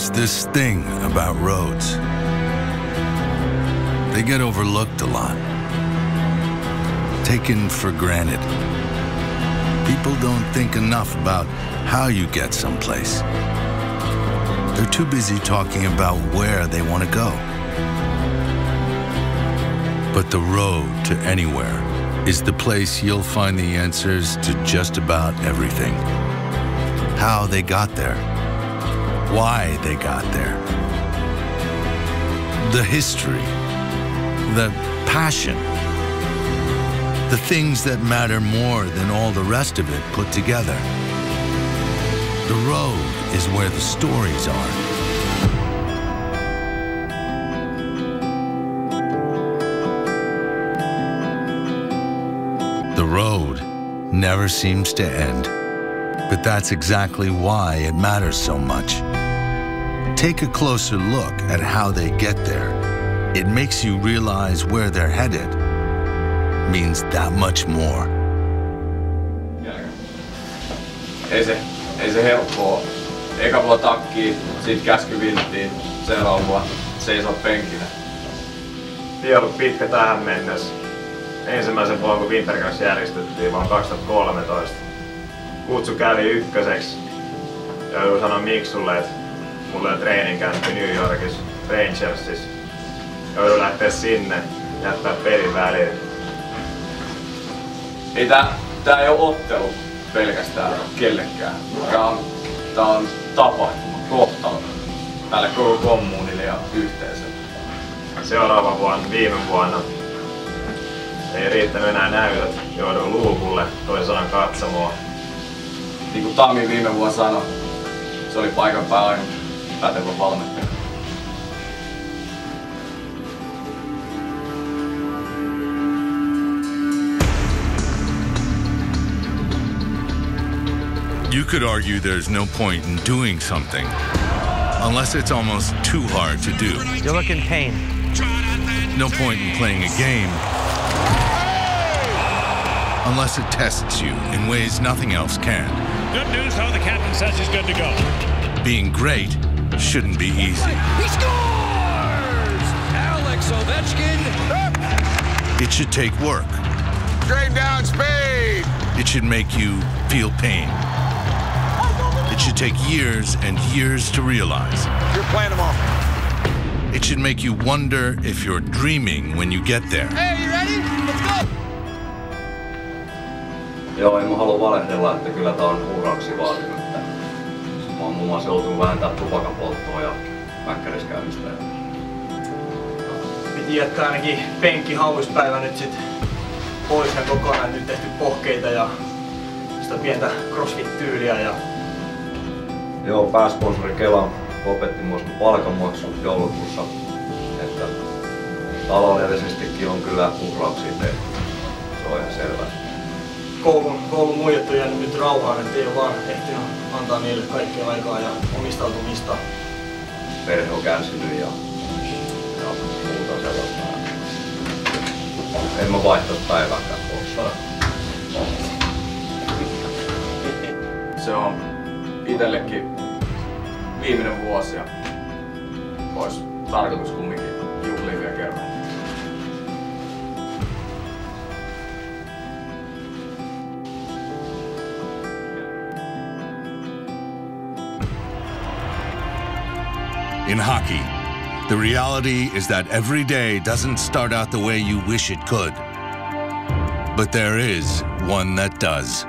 There's this thing about roads. They get overlooked a lot, taken for granted. People don't think enough about how you get someplace. They're too busy talking about where they want to go. But the road to anywhere is the place you'll find the answers to just about everything. How they got there, why they got there, the history, the passion, the things that matter more than all the rest of it put together. The road is where the stories are. The road never seems to end, but that's exactly why it matters so much. Take a closer look at how they get there. It makes you realize where they're headed means that much more. Ei se helppoa. Eka vuonna takkiin, sit käsky vilttiin, seuraava vuonna seisoo penkillä. Tie on ollut pitkä tähän mennessä. Ensimmäisen vuonna kun Winterclass järjestettiin vuonna 2013. Kutsu kävi ykköseksi. Ja joudun sanoa Miksulle, että mulla on treeninkäynti New Yorkissa, Rangersissa. Joudun lähteä sinne, jättää pelin väliin. Ei tää ei oo ottelu pelkästään kellekään. Tää on tapahtuma, kohtalo tälle koko kommunille ja yhteisölle. Seuraava vuonna, viime vuonna, ei riittänyt enää näytöt. Jouduin luukulle, toisin sanoen katsomoon. Niin kuin Tami viime vuonna sanoi, se oli paikan päällä aina pätevä valmentaja. You could argue there's no point in doing something unless it's almost too hard to do. You look in pain. No point in playing a game unless it tests you in ways nothing else can. Good news, though, the captain says he's good to go. Being great shouldn't be easy. He scores! Alex Ovechkin. It should take work. Straight down speed. It should make you feel pain. It should take years and years to realize. You're playing them off. It should make you wonder if you're dreaming when you get there. Hey, you ready? Let's go! Joo, en mä halua valehdella, että kyllä tää on uhrauksia vaatinut. Mä oon muun muassa joutunut vähentämään tupakan polttoa ja mäkkäriskäymistä. Piti jättää ainakin penkkihauispäivä nyt sit pois ja kokonaan. Nyt tehty pohkeita ja sitä pientä crossfit-tyyliä. Joo, pääsponsori Kela lopetti muista palkanmaksun joulukuussa. Että taloudellisestikin on kyllä uhrauksia tehty. Se on ihan selvä. Koulun muijat on jäänyt nyt rauhaan, ettei ole vaan ehtinyt antaa niille kaikkea aikaa ja omistautumista. Perhe on kärsinyt ja muuta sellaista. En mä vaihtaisi päivääkään pois. Se on itsellekin viimeinen vuosi ja olisi tarkoitus kumminkin juhlia vielä kerran. In hockey, the reality is that every day doesn't start out the way you wish it could. But there is one that does.